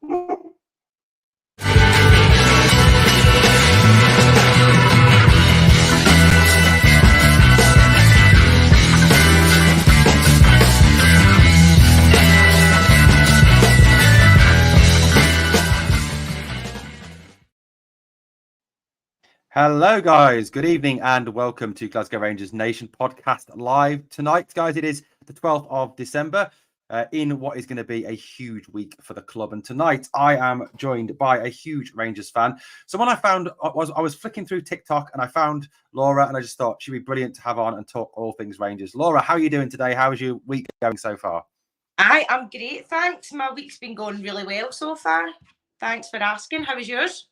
Hello, guys. Good evening and welcome to Glasgow Rangers Nation podcast live tonight. Guys, it is the 12th of December in what is going to be a huge week for the club. And tonight I am joined by a huge Rangers fan. Someone I was flicking through TikTok and I found Laura and I just thought she'd be brilliant to have on and talk all things Rangers. Laura, how are you doing today? How's your week going so far? I'm great, thanks. My week's been going really well so far. Thanks for asking. How was yours?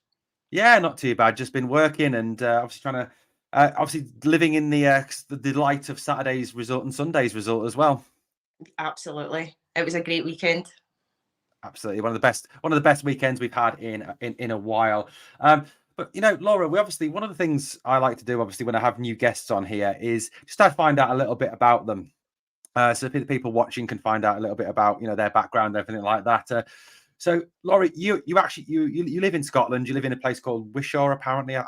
Yeah, not too bad. Just been working and obviously trying to living in the delight of Saturday's result and Sunday's result as well. Absolutely, it was a great weekend. Absolutely, one of the best weekends we've had in a while. But you know, Laura, one of the things I like to do, obviously, when I have new guests on here, is just to find out a little bit about them, so the people watching can find out a little bit about their background, everything like that. So, Laurie, you live in Scotland. You live in a place called Wishaw, apparently.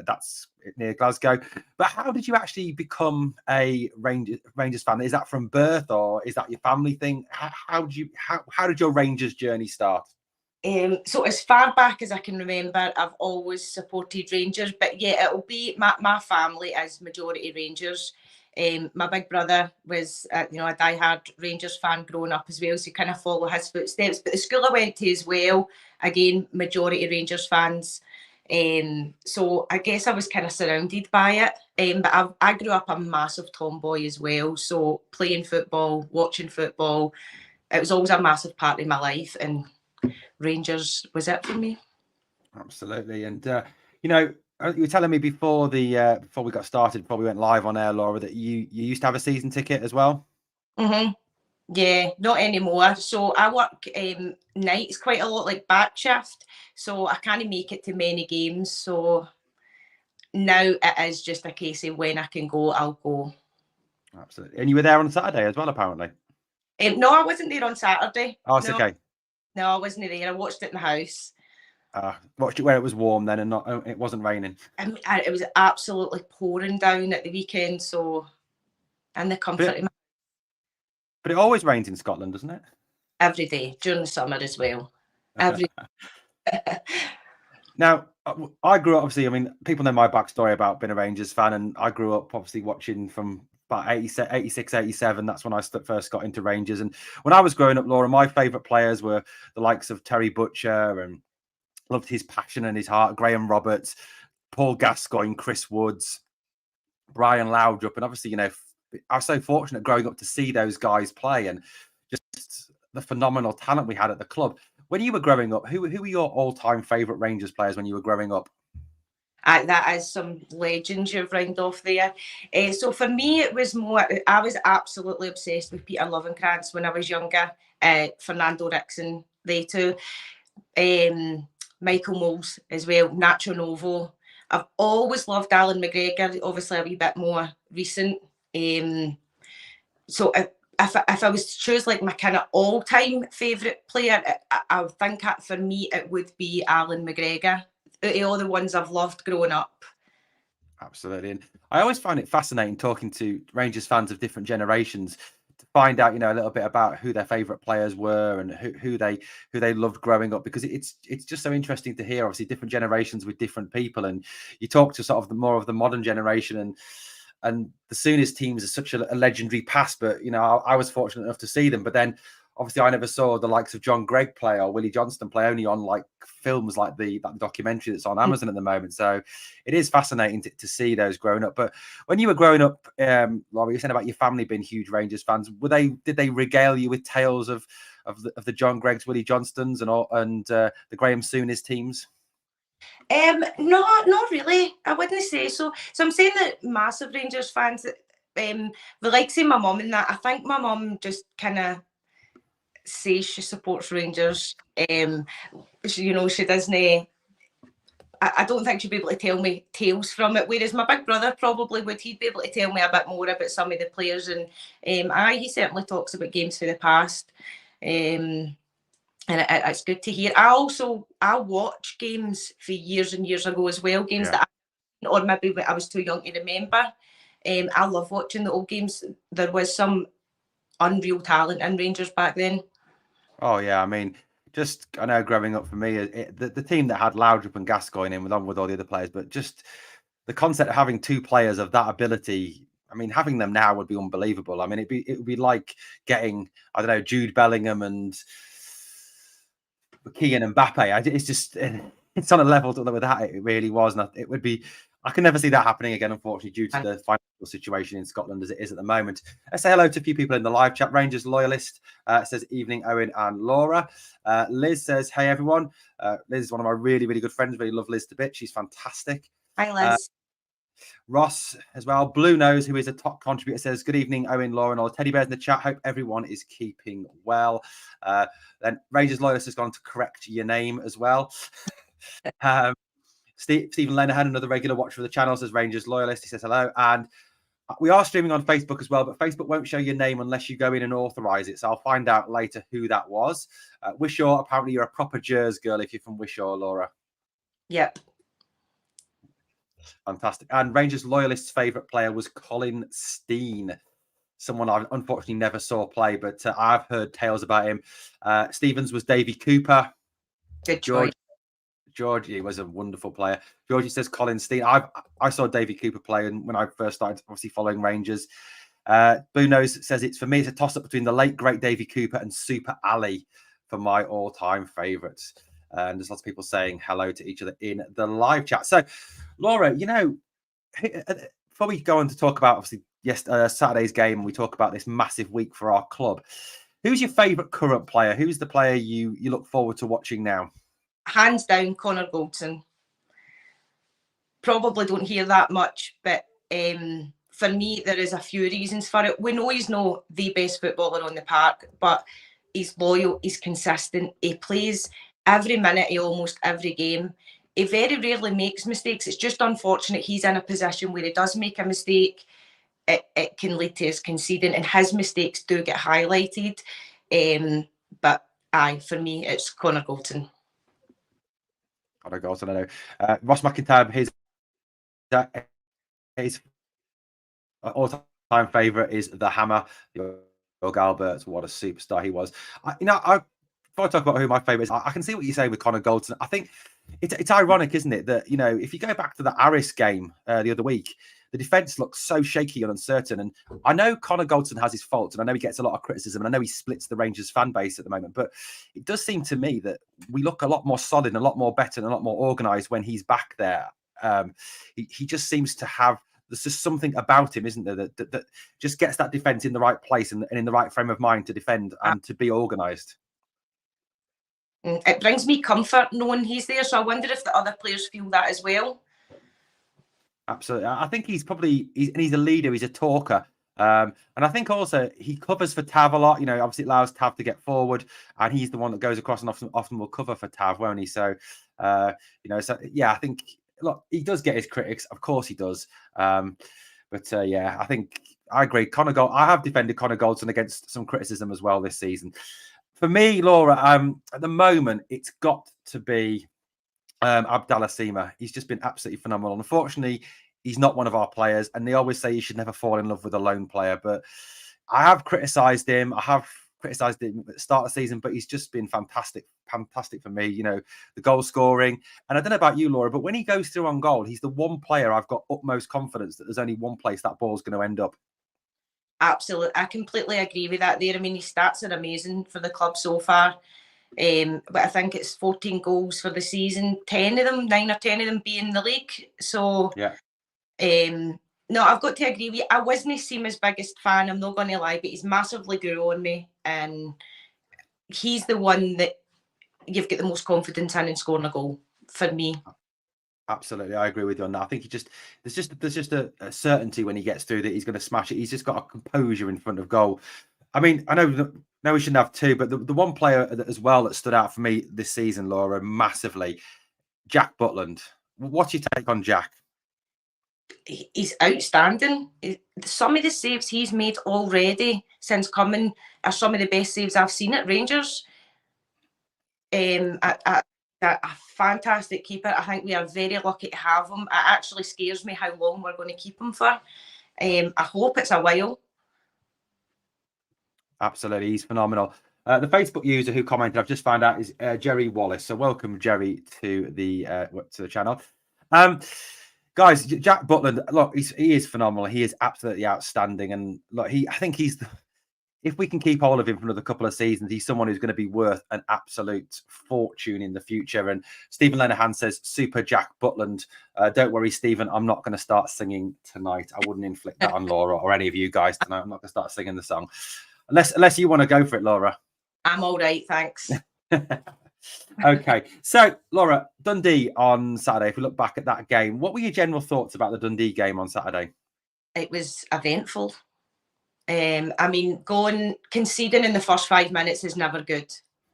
That's near Glasgow. But how did you actually become a Rangers fan? Is that from birth, or is that your family thing? How did your Rangers journey start? So as far back as I can remember, I've always supported Rangers. But yeah, it'll be my family is majority Rangers. My big brother was, a diehard Rangers fan growing up as well, so you kind of follow his footsteps. But the school I went to as well, again, majority Rangers fans. So I guess I was kind of surrounded by it. But I grew up a massive tomboy as well, so playing football, watching football, it was always a massive part of my life, and Rangers was it for me. Absolutely, and you were telling me before we got started, before we went live on air, Laura, that you used to have a season ticket as well. Mm-hmm. Yeah, not anymore. So I work nights quite a lot, like back shift. So I can't make it to many games. So now it is just a case of when I can go, I'll go. Absolutely. And you were there on Saturday as well, apparently. No, I wasn't there on Saturday. Oh, it's okay. No, I wasn't there. I watched it in the house. Watched it where it was warm then, and it wasn't raining. It was absolutely pouring down at the weekend, so in the comfort of my... But it always rains in Scotland, doesn't it? Every day, during the summer as well. Every Now, I grew up, obviously, I mean, people know my backstory about being a Rangers fan, and I grew up obviously watching from about 86, 87. That's when I first got into Rangers. And when I was growing up, Laura, my favourite players were the likes of Terry Butcher, and loved his passion and his heart, Graham Roberts, Paul Gascoigne, Chris Woods, Brian Laudrup. And obviously, I was so fortunate growing up to see those guys play and just the phenomenal talent we had at the club. When you were growing up, who were your all-time favourite Rangers players when you were growing up? That is some legends you've rounded off there. So for me, it was more, I was absolutely obsessed with Peter Lovenkrands when I was younger. Fernando Rickson, they two. Michael Moles as well, Nacho Novo. I've always loved Alan McGregor, obviously a wee bit more recent. So if I was to choose like my kind of all-time favourite player, I think for me it would be Alan McGregor. Out of all the ones I've loved growing up. Absolutely. And I always find it fascinating talking to Rangers fans of different generations to find out, a little bit about who their favourite players were and who they loved growing up, because it's just so interesting to hear, obviously, different generations with different people. And you talk to sort of more of the modern generation, and the Sooners teams are such a legendary past, but I was fortunate enough to see them. But then obviously I never saw the likes of John Gregg play or Willie Johnston play, only on like films like that documentary that's on Amazon at the moment. So it is fascinating to see those growing up. But when you were growing up, Laura, you said about your family being huge Rangers fans. Did they regale you with tales of the John Greggs, Willie Johnstons, and the Graham Souness teams? No, not really. I wouldn't say so. So I'm saying that massive Rangers fans, the likes of my mum and that, I think my mum just kind of says she supports Rangers. She doesn't. I don't think she'd be able to tell me tales from it. Whereas my big brother probably would. He'd be able to tell me a bit more about some of the players. And he certainly talks about games for the past. and it's good to hear. I watch games for years and years ago as well, games that or maybe I was too young to remember. I love watching the old games. There was some unreal talent in Rangers back then. Oh yeah, I mean, just I know growing up for me, the team that had Loudrup and Gascoigne in, along with all the other players, but just the concept of having two players of that ability. I mean, having them now would be unbelievable. I mean, it would be like getting, I don't know, Jude Bellingham and Kylian Mbappe. It's just it's on a level with that. It really was, and it would be. I can never see that happening again, unfortunately, due to the financial situation in Scotland as it is at the moment. Let's say hello to a few people in the live chat. Rangers loyalist says evening, Owen and Laura. Liz says, hey everyone. Liz is one of my really, really good friends. Really love Liz to bits. She's fantastic. Hi, Liz. Ross as well. Blue Nose, who is a top contributor, says, good evening, Owen, Laura, and all the teddy bears in the chat. Hope everyone is keeping well. Then Rangers Loyalist has gone to correct your name as well. Stephen Lenahan, another regular watcher of the channel, says Rangers Loyalist. He says hello. And we are streaming on Facebook as well, but Facebook won't show your name unless you go in and authorize it. So I'll find out later who that was. Wishaw, apparently you're a proper Jers girl if you're from Wishaw, Laura. Yep. Fantastic. And Rangers Loyalist's favourite player was Colin Steen, someone I unfortunately never saw play, but I've heard tales about him. Stevens was Davy Cooper. Good choice. Georgie was a wonderful player. Georgie says Colin Steen. I saw Davy Cooper play and when I first started obviously following Rangers. Blue Nose says it's a toss-up between the late great Davy Cooper and Super Ali for my all-time favourites. And there's lots of people saying hello to each other in the live chat. So, Laura, you know, before we go on to talk about obviously Saturday's game, and we talk about this massive week for our club, who's your favourite current player? Who's the player you look forward to watching now? Hands down, Connor Goldson. Probably don't hear that much, but for me, there is a few reasons for it. We know he's not the best footballer on the park, but he's loyal, he's consistent, he plays every minute of almost every game. He very rarely makes mistakes. It's just unfortunate he's in a position where he does make a mistake. It can lead to his conceding, and his mistakes do get highlighted. But for me, it's Connor Goldson. Connor Goldson, I know. Ross McIntyre, his all-time favourite is the Hammer. Doug Alberts, what a superstar he was. Before I talk about who my favourite is, I can see what you're saying with Connor Goldson. I think it's ironic, isn't it, that, you know, if you go back to the Aris game the other week, the defence looks so shaky and uncertain. And I know Connor Goldson has his faults, and I know he gets a lot of criticism, and I know he splits the Rangers fan base at the moment. But it does seem to me that we look a lot more solid and a lot more better and a lot more organised when he's back there. He just seems to have, there's just something about him, isn't there, that just gets that defence in the right place and in the right frame of mind to defend and to be organised. It brings me comfort knowing he's there. So I wonder if the other players feel that as well. Absolutely. I think he's a leader. He's a talker. And I think also he covers for Tav a lot. You know, obviously it allows Tav to get forward, and he's the one that goes across and often will cover for Tav, won't he? So, I think, look, he does get his critics. Of course he does. I think I agree. I have defended Connor Goldson against some criticism as well this season. For me, Laura, at the moment, it's got to be Abdallah Sima. He's just been absolutely phenomenal. Unfortunately, he's not one of our players, and they always say you should never fall in love with a lone player. But I have criticised him. I have criticised him at the start of the season, but he's just been fantastic for me. You know, the goal scoring. And I don't know about you, Laura, but when he goes through on goal, he's the one player I've got utmost confidence that there's only one place that ball's going to end up. Absolutely. I completely agree with that there. I mean, his stats are amazing for the club so far. But I think it's 14 goals for the season, 9 or 10 of them being the league. So, yeah. No, I've got to agree with you. I wasn't Seema's biggest fan, I'm not going to lie, but he's massively grew on me. And he's the one that you've got the most confidence in scoring a goal for me. Absolutely, I agree with you on that. I think there's just a certainty when he gets through that he's going to smash it. He's just got a composure in front of goal. I mean, I know we shouldn't have two, but the one player as well that stood out for me this season, Laura, massively, Jack Butland. What's your take on Jack? He's outstanding. Some of the saves he's made already since coming are some of the best saves I've seen at Rangers. A fantastic keeper. I think we are very lucky to have him. It actually scares me how long we're going to keep him for. I hope it's a while. Absolutely, he's phenomenal. The Facebook user who commented, I've just found out, is Jerry Wallace. So welcome, Jerry, to the channel. Guys, Jack Butland, look, he is phenomenal. He is absolutely outstanding, and look, I think he's. If we can keep hold of him for another couple of seasons, he's someone who's going to be worth an absolute fortune in the future. And Stephen Lenahan says, "Super Jack Butland." Don't worry, Stephen. I'm not going to start singing tonight. I wouldn't inflict that on Laura or any of you guys tonight. I'm not going to start singing the song. Unless you want to go for it, Laura. I'm all right, thanks. Okay, so Laura, Dundee on Saturday. If we look back at that game, what were your general thoughts about the Dundee game on Saturday? It was eventful. I mean, conceding in the first 5 minutes is never good.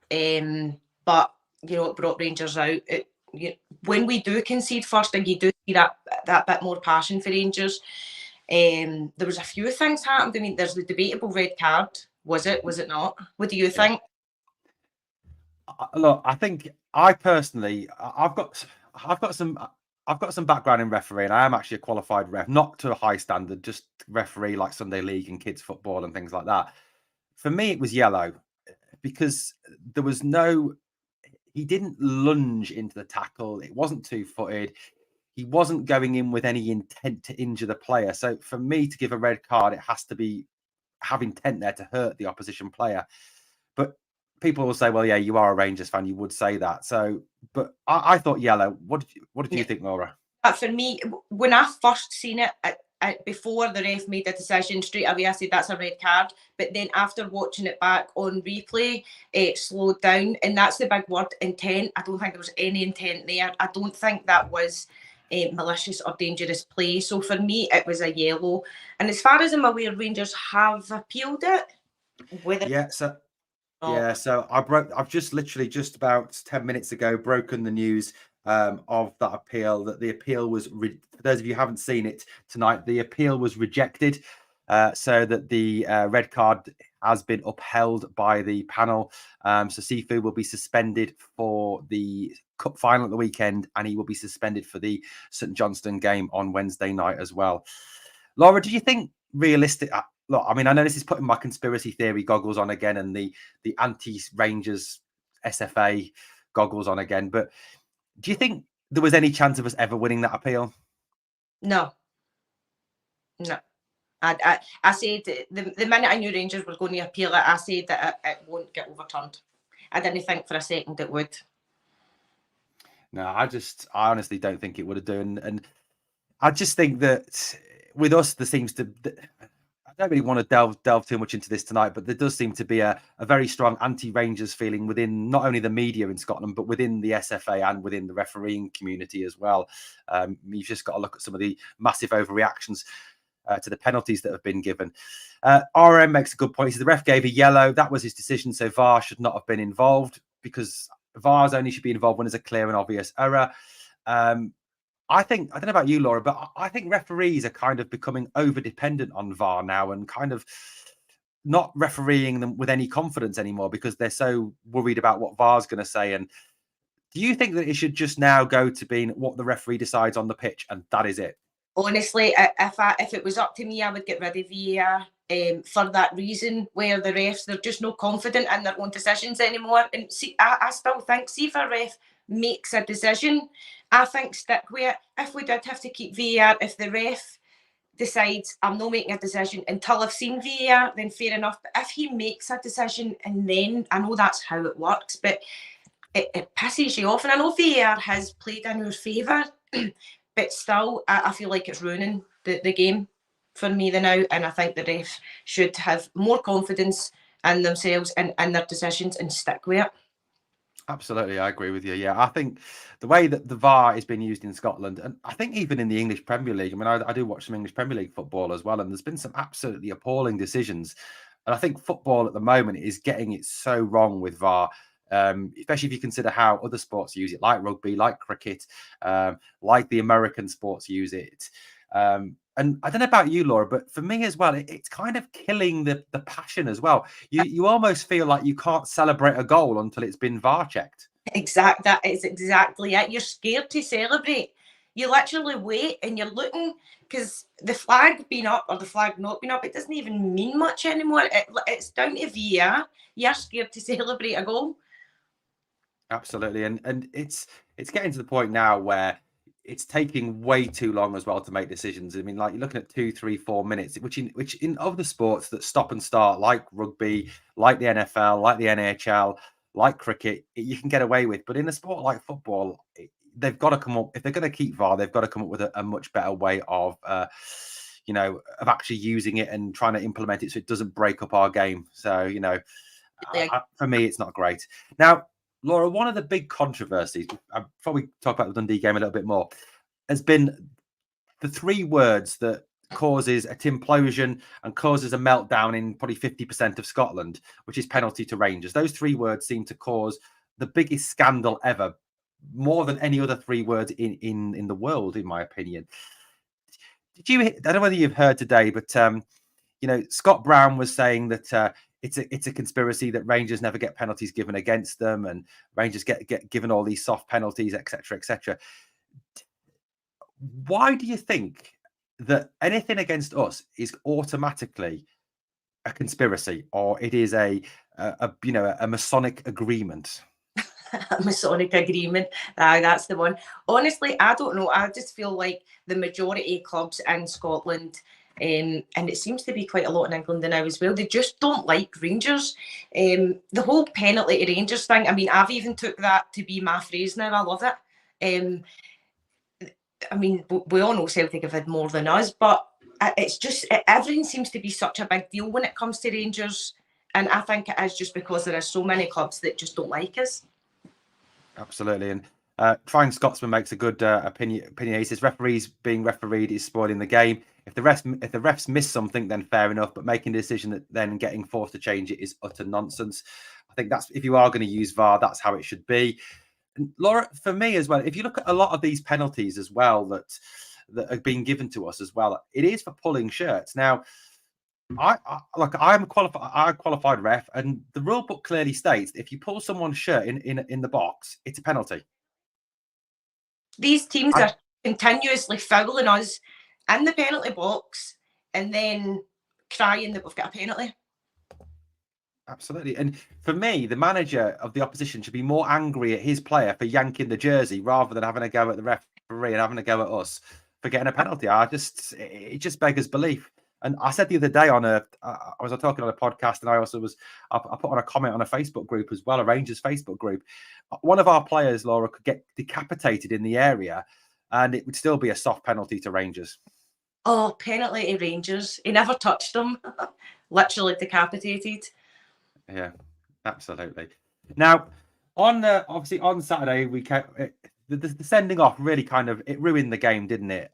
But you know, it brought Rangers out. When we do concede first, and you do see that bit more passion for Rangers. There was a few things happened. I mean, there's the debatable red card. Was it not? What do you think? Look, I think I personally, I've got some background in refereeing. I am actually a qualified ref, not to a high standard, just referee like Sunday League and kids football and things like that. For me, it was yellow because there was he didn't lunge into the tackle. It wasn't two-footed. He wasn't going in with any intent to injure the player. So for me to give a red card, it has to have intent there to hurt the opposition player. But people will say, well, yeah, you are a Rangers fan. You would say that. So, but I thought yellow. What did you think, Laura? For me, when I first seen it, before the ref made the decision, straight away I said that's a red card. But then after watching it back on replay, it slowed down. And that's the big word, intent. I don't think there was any intent there. I don't think that was malicious or dangerous play. So for me, it was a yellow. And as far as I'm aware, Rangers have appealed it. So I've just literally just about 10 minutes ago broken the news of that appeal, that the appeal was, for those of you who haven't seen it tonight, the appeal was rejected, so that the red card has been upheld by the panel. So Sifu will be suspended for the cup final at the weekend, and he will be suspended for the St Johnstone game on Wednesday night as well. Laura, do you think realistic? Look, I mean, I know this is putting my conspiracy theory goggles on again and the anti-Rangers SFA goggles on again, but do you think there was any chance of us ever winning that appeal? No. I said the minute I knew Rangers were going to appeal it, I said that it won't get overturned. I didn't think for a second it would. No, I honestly don't think it would have done. And I just think that with us, there seems to... I don't really want to delve too much into this tonight, but there does seem to be a very strong anti-Rangers feeling within not only the media in Scotland, but within the SFA and within the refereeing community as well. You've just got to look at some of the massive overreactions to the penalties that have been given. RM makes a good point. He says the ref gave a yellow. That was his decision, so VAR should not have been involved, because VARs only should be involved when there's a clear and obvious error. I don't know about you, Laura, but I think referees are kind of becoming over-dependent on VAR now and kind of not refereeing them with any confidence anymore because they're so worried about what VAR's going to say. And do you think that it should just now go to being what the referee decides on the pitch and that is it? Honestly, if it was up to me, I would get rid of VAR for that reason, where the refs, they're just not confident in their own decisions anymore. And see, I still think, see if a ref makes a decision, I think stick with it. If we did have to keep VAR, if the ref decides I'm not making a decision until I've seen VAR, then fair enough. But if he makes a decision and then, I know that's how it works, but it pisses you off. And I know VAR has played in your favour, but still, I feel like it's ruining the game for me now. And I think the refs should have more confidence in themselves and in their decisions and stick with it. Absolutely, I agree with you. Yeah, I think the way that the VAR is being used in Scotland, and I think even in the English Premier League, I mean, I do watch some English Premier League football as well, and there's been some absolutely appalling decisions. And I think football at the moment is getting it so wrong with VAR, especially if you consider how other sports use it, like rugby, like cricket, like the American sports use it. And I don't know about you, Laura, but for me as well, it's kind of killing the passion as well. You almost feel like you can't celebrate a goal until it's been VAR checked. That is exactly it. You're scared to celebrate. You literally wait and you're looking, because the flag being up or the flag not being up, it doesn't even mean much anymore. It's down to VAR. You're scared to celebrate a goal. Absolutely, and it's getting to the point now where it's taking way too long as well to make decisions. I mean, like, you're looking at 2, 3, 4 minutes, which in other sports that stop and start, like rugby, like the NFL, like the NHL, like cricket, you can get away with. But in a sport like football, they've got to come up, if they're going to keep VAR, they've got to come up with a much better way of, of actually using it and trying to implement it so it doesn't break up our game. So, for me, it's not great. Now, Laura, one of the big controversies, before we talk about the Dundee game a little bit more, has been the 3 words that causes a timplosion and causes a meltdown in probably 50% of Scotland, which is penalty to Rangers. Those 3 words seem to cause the biggest scandal ever, more than any other 3 words in the world, in my opinion. I don't know whether you've heard today, but Scott Brown was saying that it's a conspiracy that Rangers never get penalties given against them, and Rangers get given all these soft penalties, etc., etc. Why do you think that anything against us is automatically a conspiracy, or it is a Masonic agreement? A Masonic agreement. That's the one. Honestly, I don't know. I just feel like the majority of clubs in Scotland, and it seems to be quite a lot in England now as well, they just don't like Rangers. The whole penalty to Rangers thing, I mean, I've even took that to be my phrase now. I love it. I mean, we all know Celtic have had more than us, but it's just, everything seems to be such a big deal when it comes to Rangers. And I think it is just because there are so many clubs that just don't like us. Absolutely. And Trying Scotsman makes a good opinion. He says referees being refereed is spoiling the game. If the refs miss something, then fair enough. But making a decision that then getting forced to change it is utter nonsense. I think that's, if you are going to use VAR, that's how it should be. And Laura, for me as well, if you look at a lot of these penalties as well that are being given to us as well, it is for pulling shirts. Now, I'm a qualified ref, and the rule book clearly states if you pull someone's shirt in the box, it's a penalty. These teams are continuously fouling us in the penalty box and then crying that we've got a penalty. Absolutely. And for me, the manager of the opposition should be more angry at his player for yanking the jersey rather than having a go at the referee and having a go at us for getting a penalty. It just beggars belief. And I said the other day I was talking on a podcast, and I put on a comment on a Facebook group as well, a Rangers Facebook group. One of our players, Laura, could get decapitated in the area and it would still be a soft penalty to Rangers. Oh, penalty to Rangers. He never touched them. Literally decapitated. Yeah, absolutely. Now, obviously on Saturday, the sending off really it ruined the game, didn't it?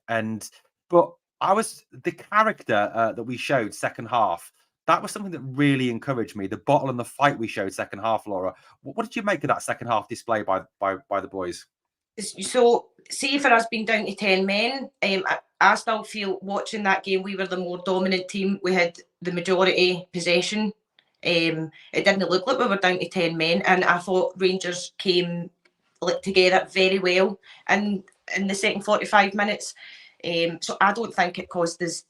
But the character that we showed second half, that was something that really encouraged me. The bottle and the fight we showed second half, Laura. What did you make of that second half display by the boys? So, see, for us being down to 10 men, I still feel watching that game, we were the more dominant team. We had the majority possession. It didn't look like we were down to 10 men, and I thought Rangers came together very well in the second 45 minutes. So I don't think it caused us,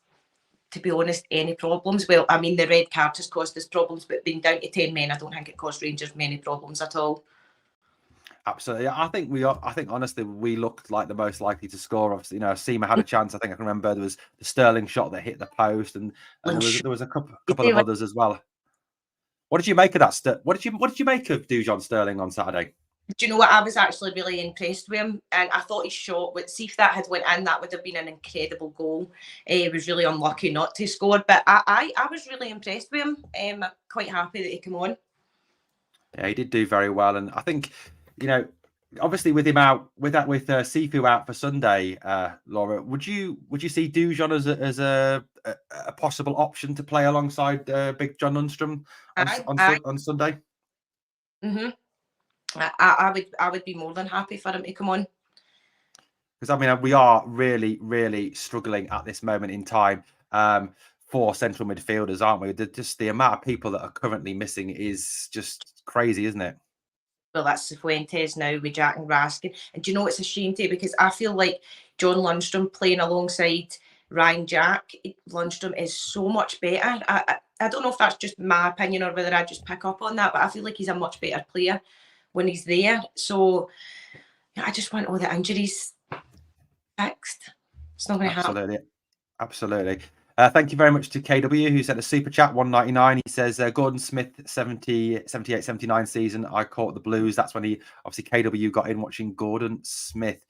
to be honest, any problems. Well, I mean, the red card has caused us problems, but being down to 10 men, I don't think it caused Rangers many problems at all. Absolutely. I think honestly, we looked like the most likely to score. Obviously, Seema had a chance. I think I can remember there was the Sterling shot that hit the post, and there was a couple of others as well. What did you make of that? What did you make of Dujon Sterling on Saturday? Do you know what? I was actually really impressed with him, and I thought his shot, see if that had went in, that would have been an incredible goal. He was really unlucky not to score, but I was really impressed with him. I'm quite happy that he came on. Yeah, he did do very well, and I think, obviously with him out, with Sifu out for Sunday, Laura, would you see Dujon as a possible option to play alongside Big John Lundstrom on Sunday? Mm-hmm. I would be more than happy for him to come on. Because I mean, we are really, really struggling at this moment in time for central midfielders, aren't we? Just the amount of people that are currently missing is just crazy, isn't it? well, that's Cifuentes now with Jack and Raskin. And do you know, it's a shame too, because I feel like John Lundstrom playing alongside Ryan Jack, Lundstrom is so much better. I don't know if that's just my opinion or whether I just pick up on that, but I feel like he's a much better player when he's there. So I just want all the injuries fixed. It's not going to happen. Absolutely. Thank you very much to KW, who sent a super chat, 199. He says, Gordon Smith, 78, 79 season. I caught the Blues. That's when he, obviously, KW got in watching Gordon Smith.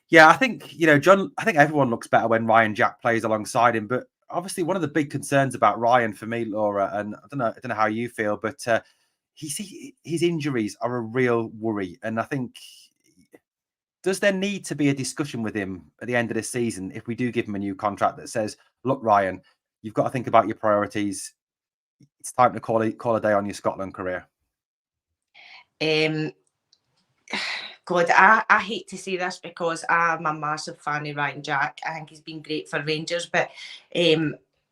Yeah, I think, John, I think everyone looks better when Ryan Jack plays alongside him. But obviously, one of the big concerns about Ryan for me, Laura, and I don't know how you feel, but his injuries are a real worry. And I think, does there need to be a discussion with him at the end of this season if we do give him a new contract that says, look, Ryan, you've got to think about your priorities. It's time to call a day on your Scotland career? God, I hate to say this because I'm a massive fan of Ryan Jack. I think he's been great for Rangers, but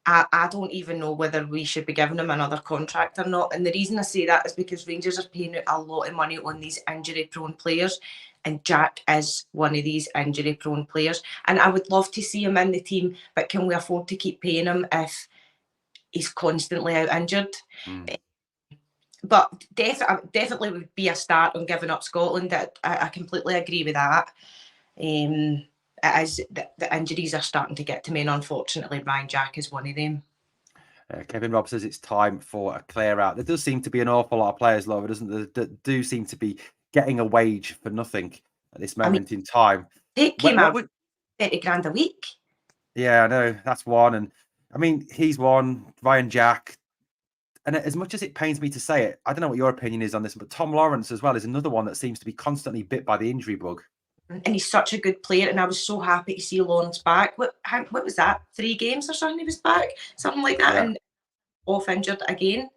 I don't even know whether we should be giving him another contract or not. And the reason I say that is because Rangers are paying out a lot of money on these injury-prone players, and Jack is one of these injury-prone players. And I would love to see him in the team, but can we afford to keep paying him if he's constantly out injured? But definitely would be a start on giving up Scotland. I completely agree with that. As the injuries are starting to get to me, and unfortunately Ryan Jack is one of them. Kevin Robb says it's time for a clear out. There does seem to be an awful lot of players, Laura, doesn't there, that do seem to be getting a wage for nothing at this moment in time. It came out 30 grand a week. Yeah, I know, that's one. And I mean, he's one, Ryan Jack. And as much as it pains me to say it, I don't know what your opinion is on this, but Tom Lawrence as well is another one that seems to be constantly bit by the injury bug. And he's such a good player, and I was so happy to see Lawrence back. What was that? 3 games or something he was back? Something like that, yeah. And off injured again.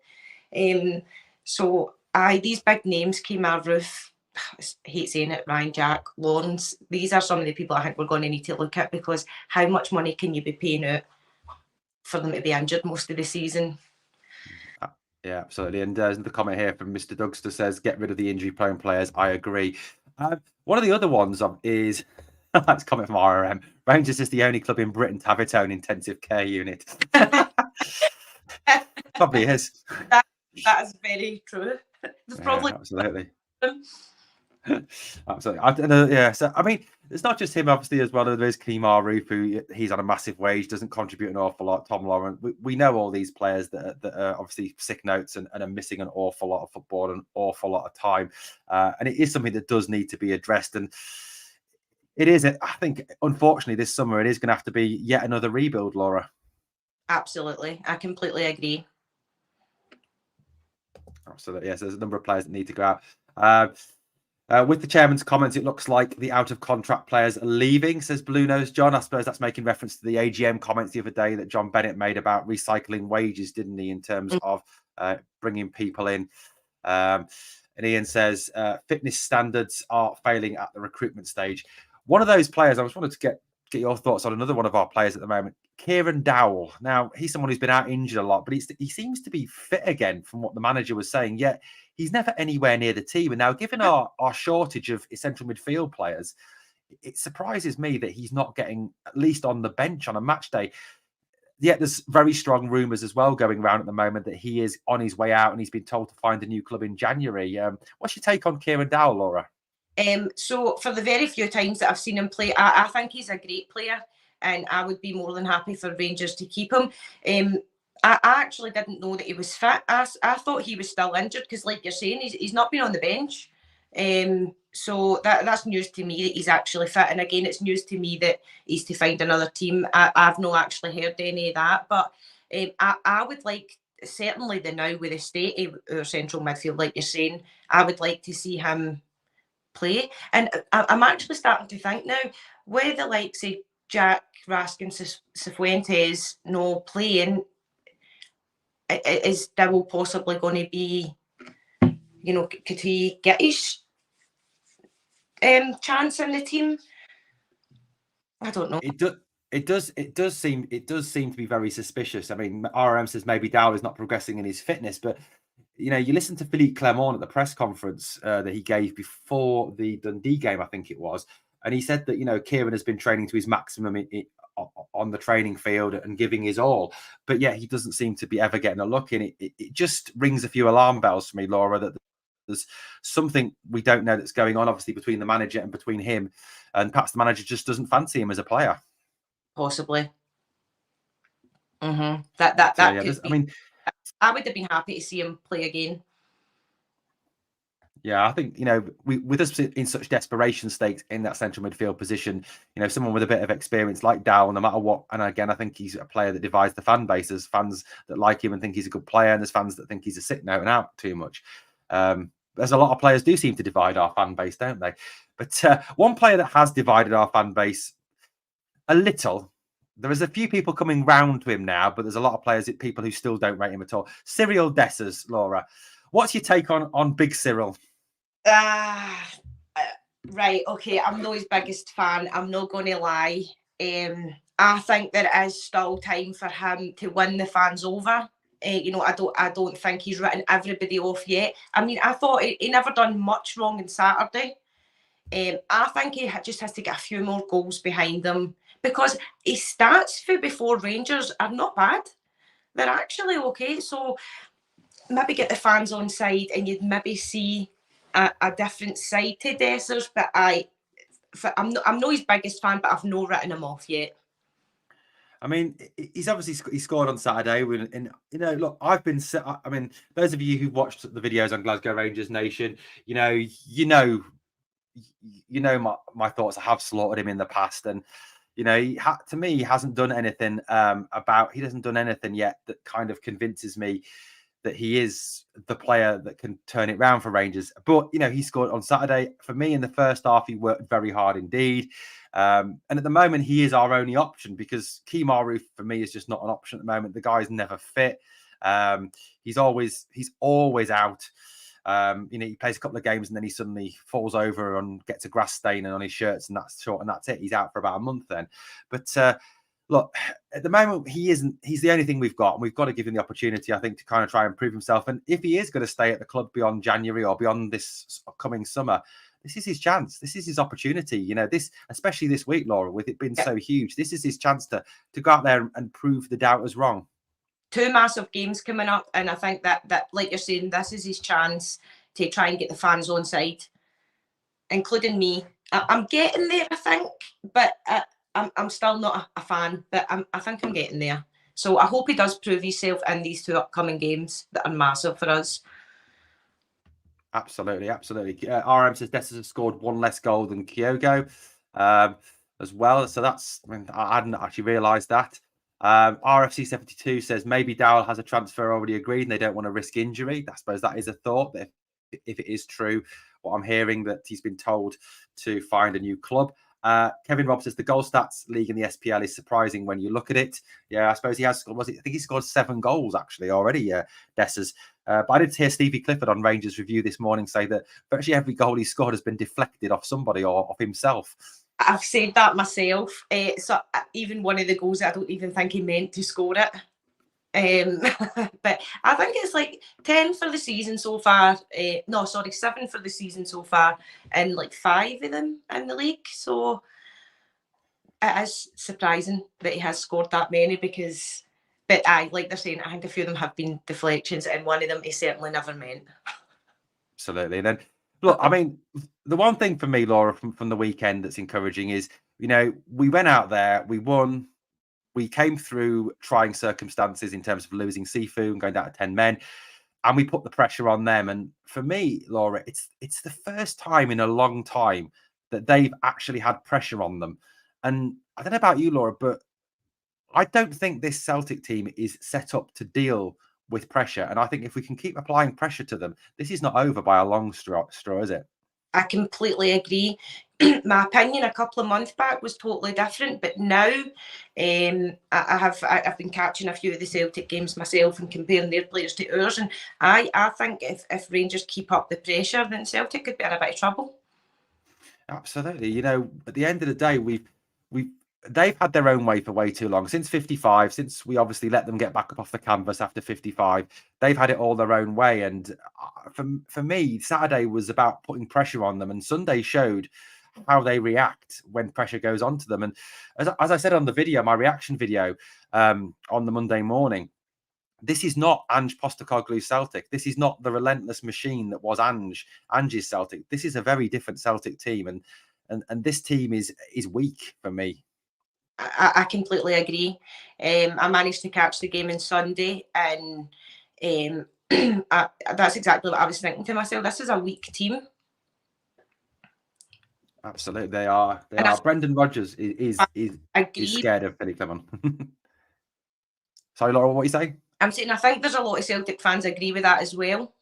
So these big names came out of roof. I hate saying it, Ryan Jack, Lawrence. These are some of the people I think we're going to need to look at, because how much money can you be paying out for them to be injured most of the season? Yeah, absolutely. And there's the comment here from Mr. Dugster says, get rid of the injury-prone players. I agree. One of the other ones is, that's a comment from RRM, Rangers is the only club in Britain to have its own intensive care unit. Probably is. That is very true. Probably. Absolutely. Absolutely. Yeah. So, I mean, it's not just him, obviously, as well. There's Kemar Roof, who he's on a massive wage, doesn't contribute an awful lot. Tom Lawrence. We know all these players that are obviously sick notes and are missing an awful lot of football, an awful lot of time. And it is something that does need to be addressed. And it is, I think, unfortunately, this summer, it is going to have to be yet another rebuild, Laura. Absolutely. I completely agree. Absolutely. Yes, there's a number of players that need to go out. With the chairman's comments, it looks like the out-of-contract players are leaving, says Blue Nose John. I suppose that's making reference to the AGM comments the other day that John Bennett made about recycling wages, didn't he, in terms of bringing people in. And Ian says, fitness standards are failing at the recruitment stage. One of those players, I just wanted to get your thoughts on another one of our players at the moment, Kieran Dow. Now, he's someone who's been out injured a lot, but he seems to be fit again from what the manager was saying, yet he's never anywhere near the team. And now, given our shortage of central midfield players, it surprises me that he's not getting at least on the bench on a match day. Yet there's very strong rumours as well going around at the moment that he is on his way out and he's been told to find a new club in January. What's your take on Kieran Dow, Laura? So for the very few times that I've seen him play, I think he's a great player, and I would be more than happy for Rangers to keep him. I actually didn't know that he was fit. I thought he was still injured, because like you're saying, he's not been on the bench. So that's news to me that he's actually fit. And again, it's news to me that he's to find another team. I've not actually heard any of that, but I would like, certainly the now with the state of our central midfield, like you're saying, I would like to see him play. And I'm actually starting to think now, with the likes of Jack, Raskin, Cifuentes no playing, is Dow possibly going to be, could he get his chance in the team? I don't know. It does seem to be very suspicious. I mean, RM says maybe Dow is not progressing in his fitness, but you know, you listen to Philippe Clement at the press conference that he gave before the Dundee game, I think it was, and he said that, you know, Kieran has been training to his maximum on the training field and giving his all, but yet he doesn't seem to be ever getting a look in. It just rings a few alarm bells for me, Laura, that there's something we don't know that's going on, obviously, between the manager and between him, and perhaps the manager just doesn't fancy him as a player. Possibly. That Yeah, could be. I mean, I would have been happy to see him play again. Yeah, I think, you know, with us in such desperation stakes in that central midfield position, you know, someone with a bit of experience like Dow, no matter what. And again, I think he's a player that divides the fan base. There's fans that like him and think he's a good player, and there's fans that think he's a sick note and out too much. There's a lot of players do seem to divide our fan base, don't they? But one player that has divided our fan base a little. There is a few people coming round to him now, but there's a lot of players, people who still don't rate him at all. Cyril Dessers, Laura. What's your take on Big Cyril? Right, okay, I'm not his biggest fan. I'm not going to lie. I think there is still time for him to win the fans over. You know, I don't think he's written everybody off yet. I mean, I thought he never done much wrong on Saturday. I think he just has to get a few more goals behind him, because his stats for before Rangers are not bad. They're actually okay. So maybe get the fans on side, and you'd maybe see a different side to Dessers. But I'm not his biggest fan, but I've not written him off yet. I mean, he's obviously he scored on Saturday, and you know, look, I mean, those of you who've watched the videos on Glasgow Rangers Nation, you know my thoughts. I have slaughtered him in the past, and you know, to me, he hasn't done anything he hasn't done anything yet that kind of convinces me that he is the player that can turn it round for Rangers. But, you know, he scored on Saturday. For me, in the first half, he worked very hard indeed. And at the moment, he is our only option, because Kemaru, for me, is just not an option at the moment. The guy's never fit. He's always out. You know, he plays a couple of games and then he suddenly falls over and gets a grass stain on his shirts, and that's short, and that's it. He's out for about a month then. But look, at the moment, he's the only thing we've got, and we've got to give him the opportunity, I think, to kind of try and prove himself. And if he is going to stay at the club beyond January or beyond this upcoming summer, this is his chance. This is his opportunity. You know, especially this week, Laura, with it being so huge, this is his chance to go out there and prove the doubters wrong. 2 massive games coming up, and I think that like you're saying, this is his chance to try and get the fans on side, including me. I'm getting there, I think, but I'm still not a fan, but I think I'm getting there. So I hope he does prove himself in these 2 upcoming games that are massive for us. Absolutely. RM says Dessers has scored 1 less goal than Kyogo as well. So I hadn't actually realised that. RFC 72 says maybe Dowell has a transfer already agreed and they don't want to risk injury. I suppose that is a thought, that if it is true, what I'm hearing, that he's been told to find a new club. Kevin Robb says the goal stats league in the SPL is surprising when you look at it. Yeah, I suppose he has. I think he scored 7 goals actually already, Dessers. But I did hear Stevie Clifford on Rangers Review this morning say that virtually every goal he scored has been deflected off somebody or off himself. I've said that myself. So even one of the goals, I don't even think he meant to score it. But I think it's like 10 for the season so far. 7 for the season so far, and like 5 of them in the league. So it is surprising that he has scored that many, but like they're saying, I think a few of them have been deflections, and one of them he certainly never meant. Absolutely. And then, look, I mean, the one thing for me, Laura, from the weekend that's encouraging is, you know, we went out there, we won. We came through trying circumstances in terms of losing Sifu and going down to 10 men, and we put the pressure on them. And for me, Laura, it's the first time in a long time that they've actually had pressure on them. And I don't know about you, Laura, but I don't think this Celtic team is set up to deal with pressure. And I think if we can keep applying pressure to them, this is not over by a long straw, is it? I completely agree. My opinion a couple of months back was totally different, but now I've been catching a few of the Celtic games myself and comparing their players to ours, and I think if Rangers keep up the pressure, then Celtic could be in a bit of trouble. Absolutely. You know, at the end of the day, we've they've had their own way for way too long. Since 55, since we obviously let them get back up off the canvas after 55, they've had it all their own way. And for me, Saturday was about putting pressure on them, and Sunday showed how they react when pressure goes onto them. And as I said on the video, my reaction video on the Monday morning, this is not Ange Postecoglou's Celtic. This is not the relentless machine that was Ange's Celtic. This is a very different Celtic team, and this team is weak for me. I completely agree. I managed to catch the game on Sunday, and that's exactly what I was thinking to myself. This is a weak team. Absolutely, they are. They are. Brendan Rodgers is scared of Billy Clement. Sorry, Laura, what are you saying? I'm saying I think there's a lot of Celtic fans agree with that as well.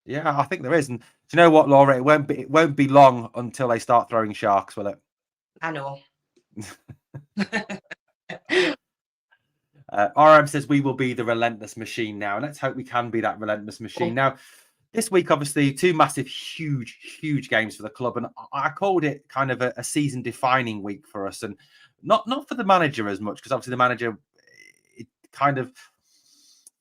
Yeah, I think there is. And do you know what, Laura? It won't be long until they start throwing sharks, will it? I know. RM says we will be the relentless machine now, and let's hope we can be that relentless machine. Now, this week, obviously, two massive, huge games for the club, and I called it kind of a season-defining week for us, and not for the manager as much, because obviously the manager, it kind of,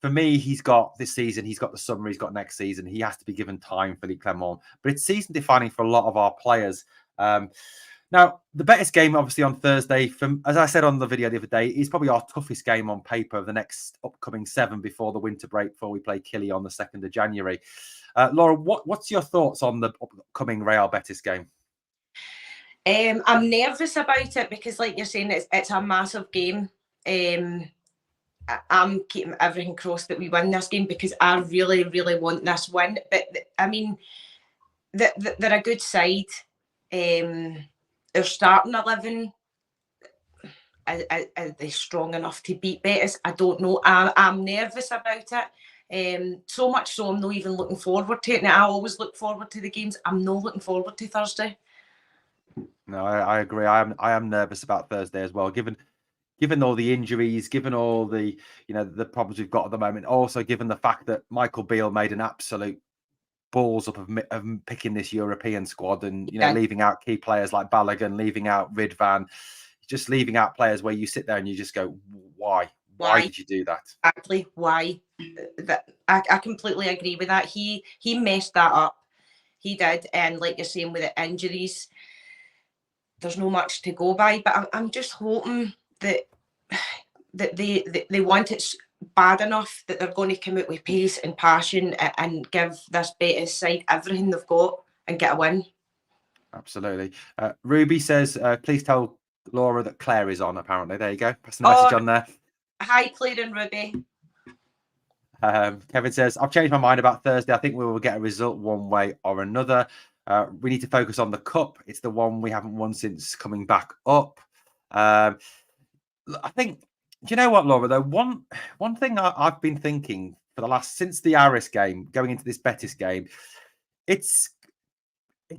for me, he's got this season, he's got the summer, he's got next season, he has to be given time for Philippe Clement, but it's season-defining for a lot of our players. Now, the Betis game, obviously, on Thursday, as I said on the video the other day, is probably our toughest game on paper of the next upcoming 7 before the winter break, before we play Killy on the 2nd of January. Laura, what's your thoughts on the upcoming Real Betis game? I'm nervous about it because, like you're saying, it's a massive game. I'm keeping everything crossed that we win this game because I really, really want this win. But, I mean, they're a good side. Their starting 11, are they strong enough to beat Betis? I don't know. I'm nervous about it. So much so I'm not even looking forward to it. Now, I always look forward to the games. I'm not looking forward to Thursday. No, I agree. I am nervous about Thursday as well, given all the injuries, given all the the problems we've got at the moment. Also, given the fact that Michael Beale made an absolute balls up of picking this European squad and leaving out key players like Balogun, leaving out Ridvan, just leaving out players where you sit there and you just go, why did you do that? Exactly, why? I completely agree with that. He messed that up. He did, and like you're saying with the injuries, there's no much to go by. But I'm just hoping that they want it bad enough that they're going to come out with pace and passion and give this Betis side everything they've got and get a win. Absolutely. Ruby says, please tell Laura that Claire is on, apparently. There you go. Pass the message on there. Hi, Claire and Ruby. Kevin says, I've changed my mind about Thursday. I think we will get a result one way or another. We need to focus on the cup. It's the one we haven't won since coming back up. I think, do you know what, Laura, though? One thing I've been thinking for the since the Aris game, going into this Betis game, it's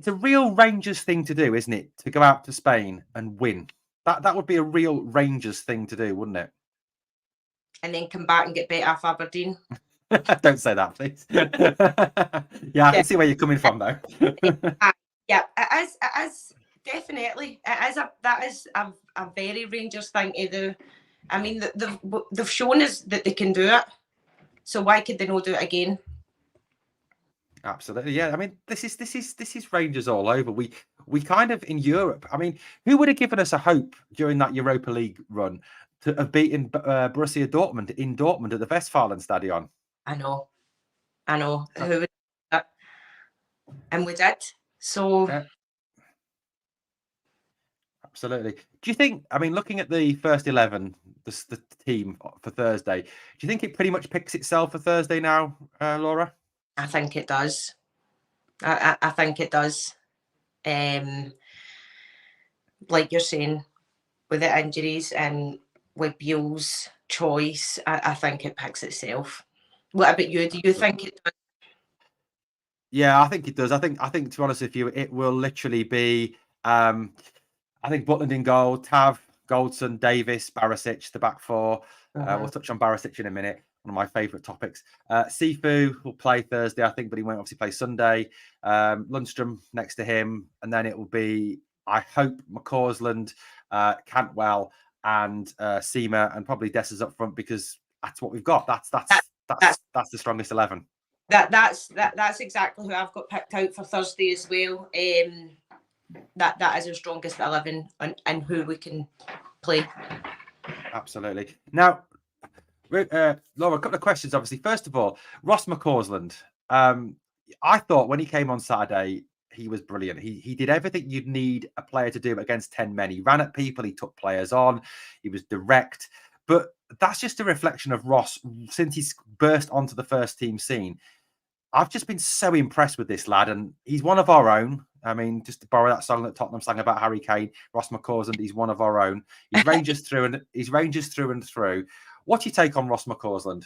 a real Rangers thing to do, isn't it? To go out to Spain and win. That would be a real Rangers thing to do, wouldn't it? And then come back and get beat off Aberdeen. Don't say that, please. Yeah, I can see where you're coming from, though. Yeah, it is definitely. That is a very Rangers thing to do. I mean, they've shown us that they can do it. So why could they not do it again? Absolutely, yeah. I mean, this is Rangers all over. We kind of in Europe. I mean, who would have given us a hope during that Europa League run to have beaten Borussia Dortmund in Dortmund at the Westfalenstadion? I know. Who would do that? And we did. So. Yeah. Absolutely. Do you think, I mean, looking at the first 11, the team for Thursday, do you think it pretty much picks itself for Thursday now, Laura? I think it does. I think it does. Like you're saying, with the injuries and with Beale's choice, I think it picks itself. What about you? Do you think it does? Yeah, I think it does. I think to be honest with you, it will literally be I think Butland in goal, Tav, Goldson, Davis, Barisic, the back four. We'll touch on Barisic in a minute. One of my favourite topics. Sifu will play Thursday, I think, but he won't obviously play Sunday. Lundstrom next to him, and then it will be I hope McCausland, Cantwell, and Seamer, and probably Dessers up front, because that's what we've got. That's the strongest 11. That's exactly who I've got picked out for Thursday as well. That is our strongest 11, and who we can play. Absolutely. Now, Laura, a couple of questions. Obviously, first of all, Ross McCausland. I thought when he came on Saturday, he was brilliant. He did everything you'd need a player to do against 10 men. He ran at people, he took players on, he was direct. But that's just a reflection of Ross since he's burst onto the first team scene. I've just been so impressed with this lad, and he's one of our own. I mean, just to borrow that song that Tottenham sang about Harry Kane, Ross McCausland, he's one of our own. He's Rangers through and through. What's your take on Ross McCausland?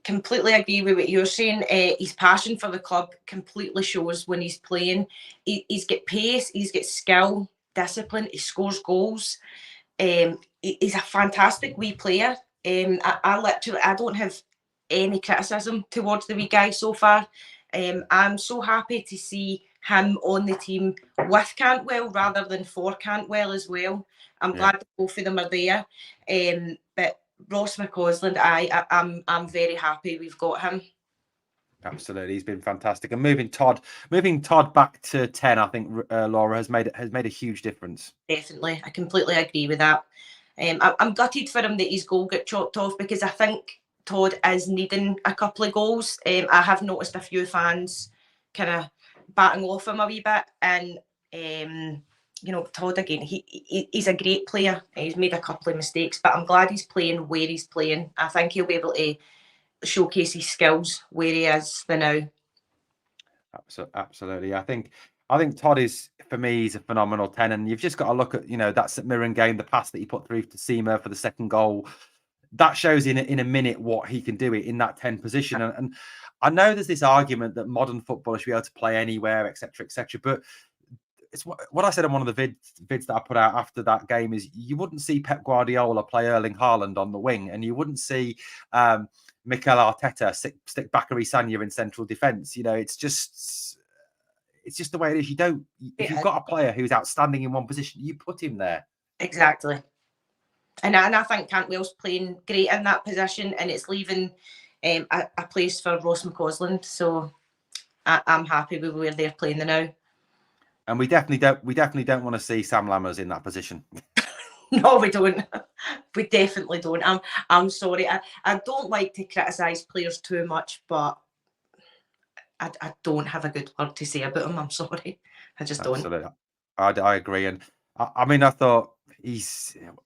Completely agree with what you're saying. His passion for the club completely shows when he's playing. He's got pace, he's got skill, discipline, he scores goals. He's a fantastic wee player. I don't have any criticism towards the wee guy so far. I'm so happy to see him on the team with Cantwell rather than for Cantwell as well. I'm glad that both of them are there. But Ross McCausland, I'm very happy we've got him. Absolutely, he's been fantastic. And moving Todd back to 10, I think Laura has made a huge difference. Definitely, I completely agree with that. I'm gutted for him that his goal got chopped off, because I think Todd is needing a couple of goals. I have noticed a few fans kind of batting off him a wee bit, and Todd again, he's a great player. He's made a couple of mistakes, but I'm glad he's playing where he's playing. I think he'll be able to showcase his skills where he is for now. Absolutely. I think Todd is, for me, he's a phenomenal 10, and you've just got to look at that St Mirren game, the pass that he put through to Seamer for the second goal. That shows in a minute what he can do in that 10 position. And I know there's this argument that modern footballers should be able to play anywhere, etc., etc. But it's what I said on one of the vids that I put out after that game is you wouldn't see Pep Guardiola play Erling Haaland on the wing, and you wouldn't see Mikel Arteta stick Bakary Sagna in central defence. It's just the way it is. If you've got a player who's outstanding in one position, you put him there. Exactly. And I think Cantwell's playing great in that position, and it's leaving a place for Ross McCausland. So I'm happy with where they're playing now. And we definitely don't want to see Sam Lammers in that position. No, we don't. We definitely don't. I'm sorry. I don't like to criticise players too much, but I don't have a good word to say about him. I'm sorry. I just don't. Absolutely. I agree. And I mean, I thought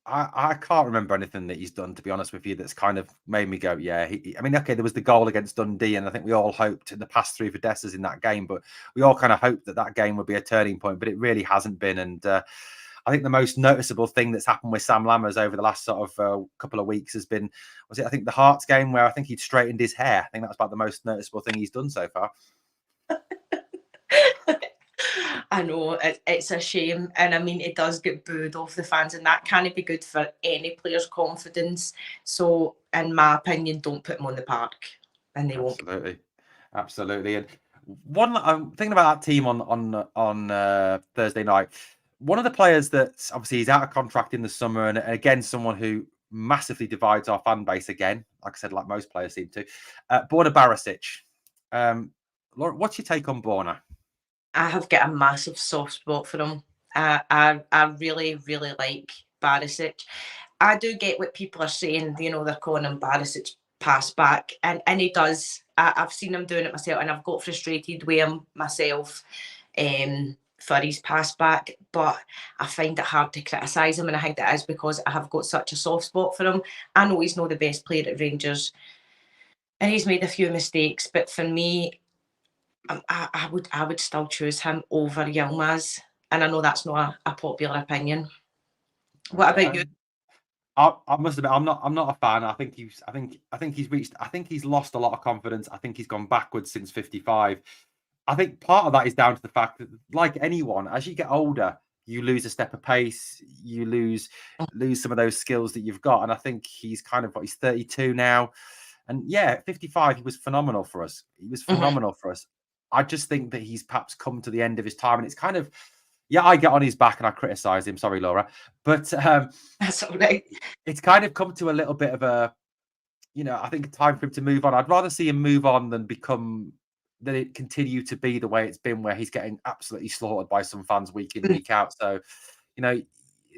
I can't remember anything that he's done, to be honest with you, that's kind of made me go, yeah. I mean, okay, there was the goal against Dundee, and I think we all hoped in the pass through for Dessers in that game, but we all kind of hoped that game would be a turning point, but it really hasn't been. And I think the most noticeable thing that's happened with Sam Lammers over the last sort of couple of weeks has been, I think the Hearts game, where I think he'd straightened his hair. I think that's about the most noticeable thing he's done so far. I know, it's a shame, and I mean, it does get booed off the fans, and that can't be good for any player's confidence. So, in my opinion, don't put them on the park, and they won't. Absolutely. And one, I'm thinking about that team on Thursday night. One of the players that obviously he's out of contract in the summer, and again, someone who massively divides our fan base again, like I said, like most players seem to, Borna Barisic. Laura, what's your take on Borna? I have got a massive soft spot for him. I really, really like Barisic. I do get what people are saying, they're calling him Barisic pass back, and he does. I've seen him doing it myself, and I've got frustrated with him myself for his pass back, but I find it hard to criticise him, and I think that is because I have got such a soft spot for him. I know he's not the best player at Rangers, and he's made a few mistakes, but for me, I would still choose him over Yilmaz, and I know that's not a popular opinion. What about you? I must admit, I'm not a fan. I think he's lost a lot of confidence. I think he's gone backwards since 55. I think part of that is down to the fact that, like anyone, as you get older, you lose a step of pace, you lose some of those skills that you've got. And I think he's he's 32 now. And yeah, 55, he was phenomenal for us. I just think that he's perhaps come to the end of his time. And it's kind of, Yeah, I get on his back and I criticise him. Sorry, Laura, but That's all right. it's kind of come to a little bit of a, I think time for him to move on. I'd rather see him move on than it continue to be the way it's been, where he's getting absolutely slaughtered by some fans week in, week out. So, you know,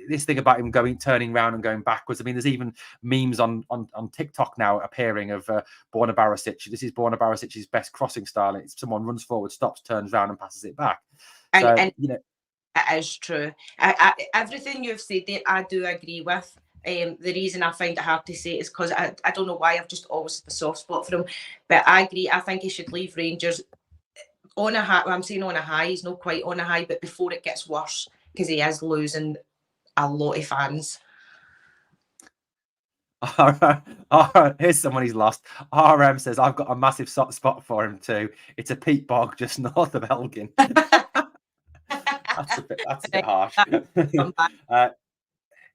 this thing about him turning around and going backwards. I mean, there's even memes on TikTok now appearing of Borna Barisic. This is Borna Barisic's best crossing style. It's someone runs forward, stops, turns around, and passes it back. So, And it is true. Everything you've said there, I do agree with. The reason I find it hard to say is because I don't know why, I've just always had a soft spot for him. But I agree. I think he should leave Rangers on a high. Well, I'm saying on a high. He's not quite on a high, but before it gets worse, because he is losing a lot of fans. All right. Here's someone he's lost. RM says, I've got a massive soft spot for him too. It's a peat bog just north of Elgin. That's a bit harsh.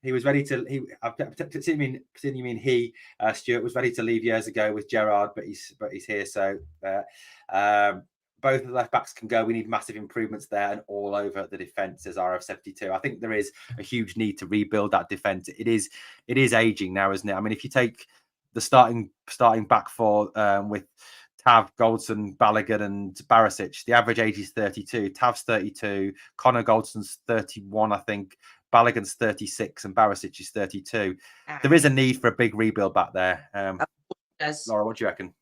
He was ready to. Stuart was ready to leave years ago with Gerrard, but he's here. So both of the left backs can go. We need massive improvements there and all over the defence, says RF72. I think there is a huge need to rebuild that defence. It is aging now, isn't it? I mean, if you take the starting back four with Tav, Goldson, Balogun, and Barisic, the average age is 32. Tav's 32. Connor Goldson's 31, I think. Balogun's 36 and Barisic is 32. There is a need for a big rebuild back there. Laura, what do you reckon?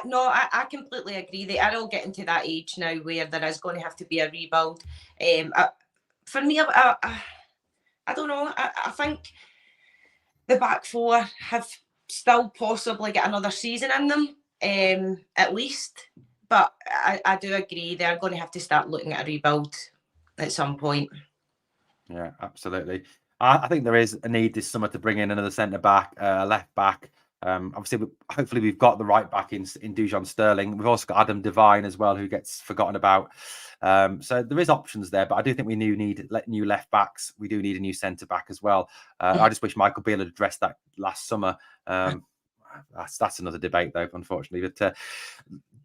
No, I completely agree. They are all getting to that age now where there is going to have to be a rebuild. For me, I don't know. I think the back four have still possibly got another season in them, at least. But I do agree they are going to have to start looking at a rebuild at some point. Yeah, absolutely. I think there is a need this summer to bring in another centre back, left back. Obviously, hopefully we've got the right back in Dujon Sterling. We've also got Adam Devine as well, who gets forgotten about. So there is options there, but I do think we need new left backs. We do need a new centre back as well. I just wish Michael Beale had addressed that last summer. That's another debate, though, unfortunately. But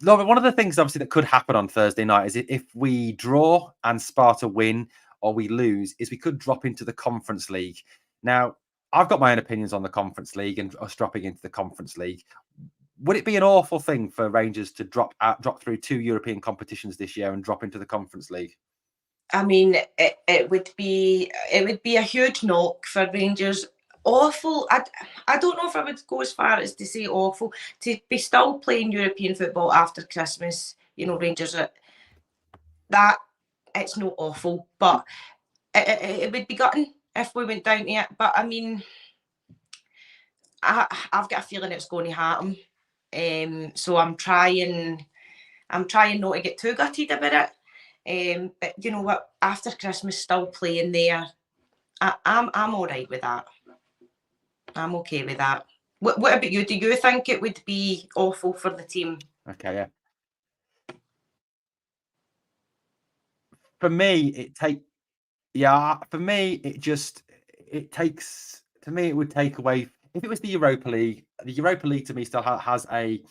Laura, one of the things obviously that could happen on Thursday night is if we draw and Sparta win, or we lose, is we could drop into the Conference League. Now, I've got my own opinions on the Conference League and us dropping into the Conference League. Would it be an awful thing for Rangers to drop through 2 European competitions this year and drop into the Conference League? I mean, it would be a huge knock for Rangers. Awful. I don't know if I would go as far as to say awful. To be still playing European football after Christmas, Rangers are that. It's not awful, but it would be gutting if we went down to it. But I mean, I've got a feeling it's going to happen. So I'm trying not to get too gutted about it. But you know what? After Christmas, still playing there, I'm all right with that. I'm okay with that. What about you? Do you think it would be awful for the team? Okay, yeah. For me, it would take away. If it was the Europa League to me still has a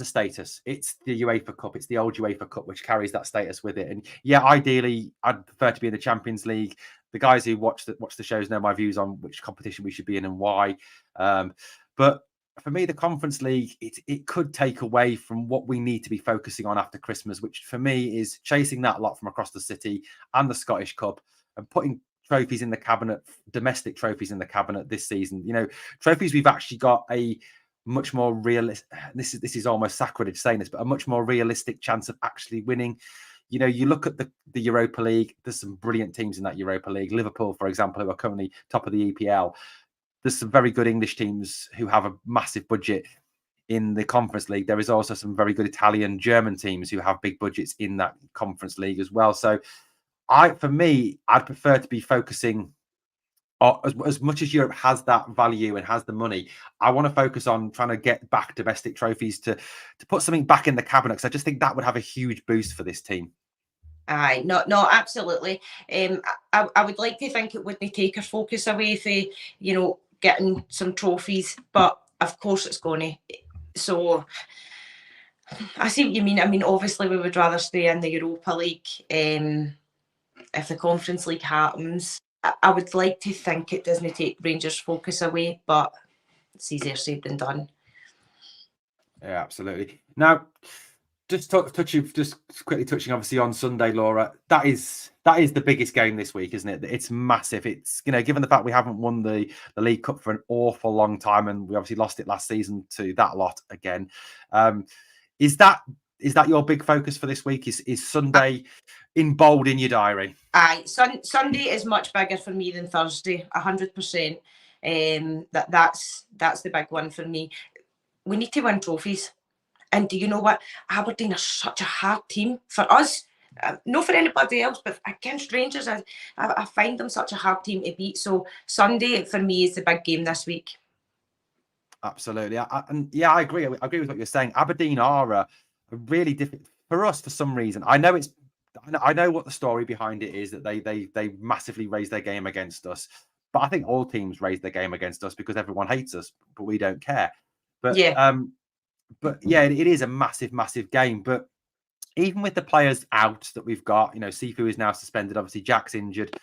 status. It's the UEFA Cup. It's the old UEFA Cup, which carries that status with it. And yeah, ideally, I'd prefer to be in the Champions League. The guys who watch the shows know my views on which competition we should be in and why. But for me, the Conference League, it could take away from what we need to be focusing on after Christmas, which for me is chasing that lot from across the city and the Scottish Cup and putting trophies in the cabinet, domestic trophies in the cabinet this season. Trophies we've actually got a much more realistic. This is almost sacrilege saying this, but a much more realistic chance of actually winning. You look at the Europa League. There's some brilliant teams in that Europa League. Liverpool, for example, who are currently top of the EPL. There's some very good English teams who have a massive budget in the Conference League. There is also some very good Italian, German teams who have big budgets in that Conference League as well. So, I'd prefer to be focusing, as much as Europe has that value and has the money, I want to focus on trying to get back domestic trophies to put something back in the cabinet, because I just think that would have a huge boost for this team. Aye, no, absolutely. I would like to think it wouldn't take our focus away from, getting some trophies, but of course it's going to. So I see what you mean. I mean, obviously we would rather stay in the Europa League. if the Conference League happens, I would like to think it doesn't take Rangers' focus away, but it's easier said than done. Yeah, absolutely. Now, just quickly touching obviously on Sunday, Laura. That is the biggest game this week, isn't it? It's massive. It's, you know, given the fact we haven't won the League Cup for an awful long time, and we obviously lost it last season to that lot again. Is that your big focus for this week? Is Sunday in bold in your diary? Aye, Sunday is much bigger for me than Thursday, 100%. That's the big one for me. We need to win trophies. And do you know what? Aberdeen are such a hard team for us. Not for anybody else, but against Rangers, I find them such a hard team to beat. So Sunday for me is the big game this week. Absolutely, I agree. I agree with what you're saying. Aberdeen are a really difficult for us for some reason. I know what the story behind it is, that they massively raised their game against us. But I think all teams raise their game against us because everyone hates us, but we don't care. But yeah. But yeah, it is a massive, massive game. But even with the players out that we've got, you know, Sifu is now suspended. Obviously, Jack's injured.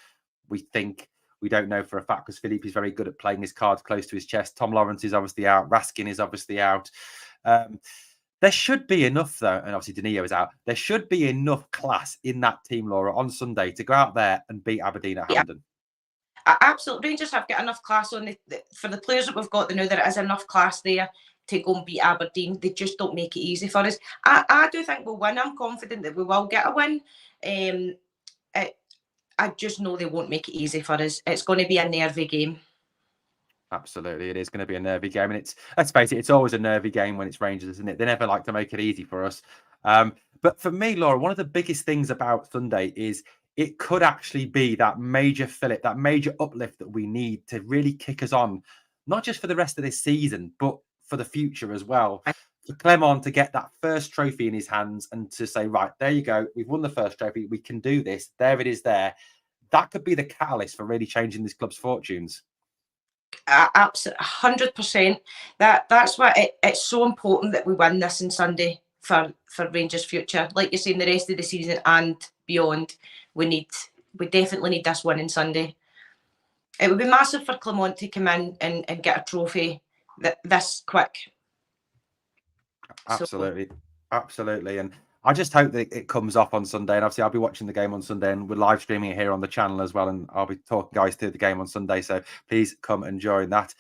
We don't know for a fact because Philippe is very good at playing his cards close to his chest. Tom Lawrence is obviously out. Raskin is obviously out. There should be enough, though, and obviously Danilo is out. There should be enough class in that team, Laura, on Sunday to go out there and beat Aberdeen at Hampden. Absolutely. Rangers have got enough class on for the players that we've got. They know there is enough class there to go and beat Aberdeen. They just don't make it easy for us. I do think we'll win. I'm confident that we will get a win. I just know they won't make it easy for us. It's going to be a nervy game. Absolutely, it is going to be a nervy game, and let's face it, it's always a nervy game when it's Rangers, isn't it? They never like to make it easy for us. But for me, Laura, one of the biggest things about Sunday is it could actually be that major fillip, that major uplift that we need to really kick us on, not just for the rest of this season, but for the future as well. For Clement to get that first trophy in his hands and to say, right, there you go, we've won the first trophy, we can do this, there it is there. That could be the catalyst for really changing this club's fortunes. Absolutely, 100%. That's why it's so important that we win this on Sunday for Rangers' future. Like you're saying, the rest of the season and beyond, we definitely need this win on Sunday. It would be massive for Clement to come in and get a trophy this quick. Absolutely, absolutely. And I just hope that it comes off on Sunday. And obviously, I'll be watching the game on Sunday, and we're live streaming it here on the channel as well. And I'll be talking guys through the game on Sunday. So please come and join that.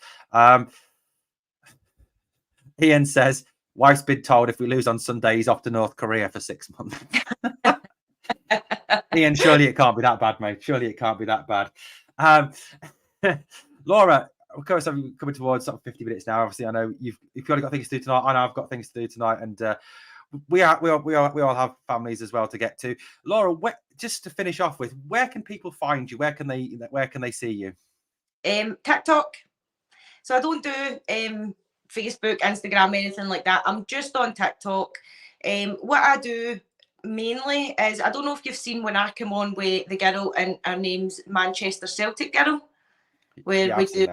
Ian says, wife's been told if we lose on Sunday, he's off to North Korea for 6 months. Ian, surely it can't be that bad, mate. Surely it can't be that bad. Laura, of course, I'm coming towards sort of 50 minutes now. Obviously, I know you've already got things to do tonight. I know I've got things to do tonight, and we all have families as well to get to. Laura, just to finish off with, where can people find you? Where can they see you? TikTok. So I don't do Facebook, Instagram, anything like that. I'm just on TikTok. What I do mainly is, I don't know if you've seen when I come on with the girl, and her name's Manchester Celtic girl, where we do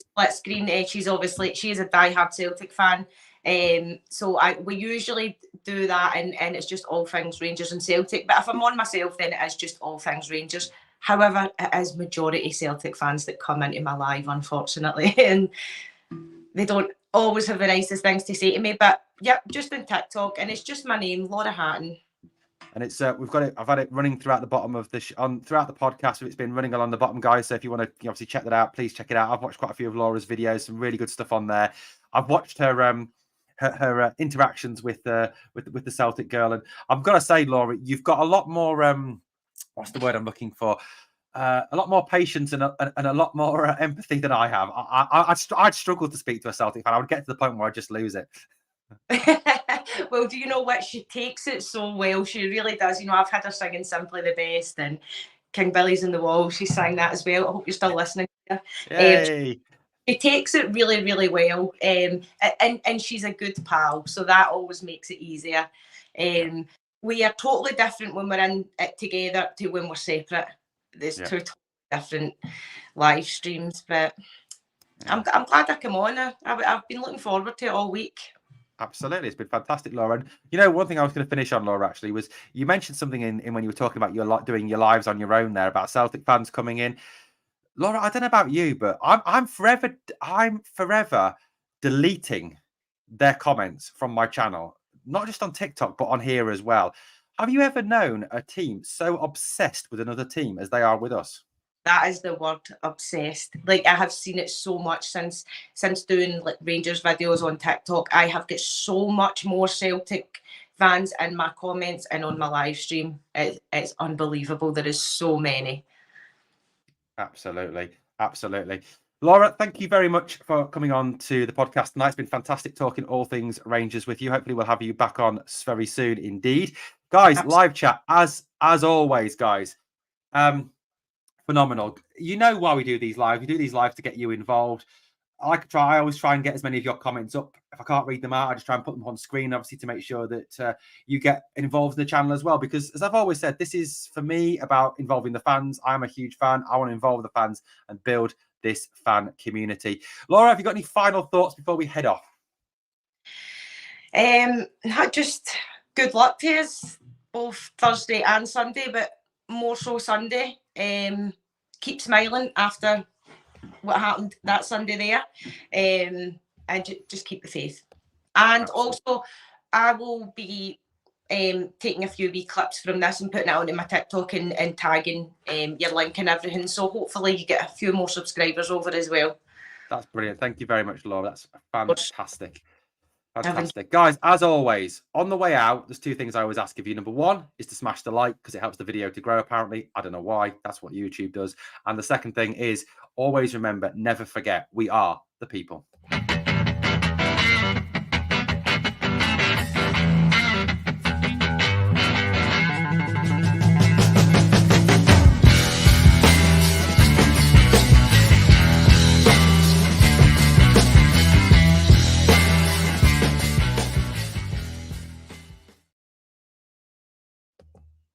split screen. She is a diehard Celtic fan. So we usually do that, and it's just all things Rangers and Celtic. But if I'm on myself, then it is just all things Rangers. However, it is majority Celtic fans that come into my live, unfortunately, and they don't always have the nicest things to say to me. But yeah, just on TikTok, and it's just my name, Lorah Hatton. And it's we've got it. I've had it running throughout the bottom of throughout the podcast. It's been running along the bottom, guys. So if you want to obviously check that out, please check it out. I've watched quite a few of Laura's videos, some really good stuff on there. I've watched her her interactions with the Celtic girl, and I've got to say, Laura, you've got a lot more. What's the word I'm looking for? A lot more patience and a lot more empathy than I have. I'd struggle to speak to a Celtic fan. I would get to the point where I just lose it. Well, do you know what? She takes it so well. She really does. You know, I've had her singing Simply the Best and King Billy's in the Wall. She sang that as well. I hope you're still listening. Yay. She takes it really, really well. And she's a good pal. So that always makes it easier. We are totally different when we're in it together to when we're separate. There's two totally different live streams. But I'm glad I come on. I've been looking forward to it all week. Absolutely. It's been fantastic, Laura. And you know, one thing I was going to finish on, Laura, actually, was you mentioned something in when you were talking about your doing your lives on your own there about Celtic fans coming in. Laura, I don't know about you, but I'm forever deleting their comments from my channel, not just on TikTok, but on here as well. Have you ever known a team so obsessed with another team as they are with us? That is the word, obsessed. Like, I have seen it so much since doing like Rangers videos on TikTok. I have got so much more Celtic fans in my comments and on my live stream. It's unbelievable. There is so many. Absolutely. Absolutely. Laura, thank you very much for coming on to the podcast tonight. It's been fantastic talking all things Rangers with you. Hopefully we'll have you back on very soon indeed. Guys, live chat as always, guys. Phenomenal. You know why we do these live. We do these live to get you involved. I always try and get as many of your comments up. If I can't read them out, I just try and put them on screen, obviously, to make sure that you get involved in the channel as well. Because as I've always said, this is, for me, about involving the fans. I'm a huge fan. I want to involve the fans and build this fan community. Laura, have you got any final thoughts before we head off? Just good luck to us, both Thursday and Sunday, but more so Sunday. Keep smiling after what happened that Sunday there, and just keep the faith. And Absolutely. Also, I will be taking a few wee clips from this and putting it onto my TikTok and tagging your link and everything. So hopefully you get a few more subscribers over as well. That's brilliant. Thank you very much, Laura. That's fantastic. Fantastic. Guys, as always, on the way out, there's two things I always ask of you. Number one is to smash the like because it helps the video to grow, apparently. I don't know why. That's what YouTube does. And the second thing is always remember, never forget, we are the people.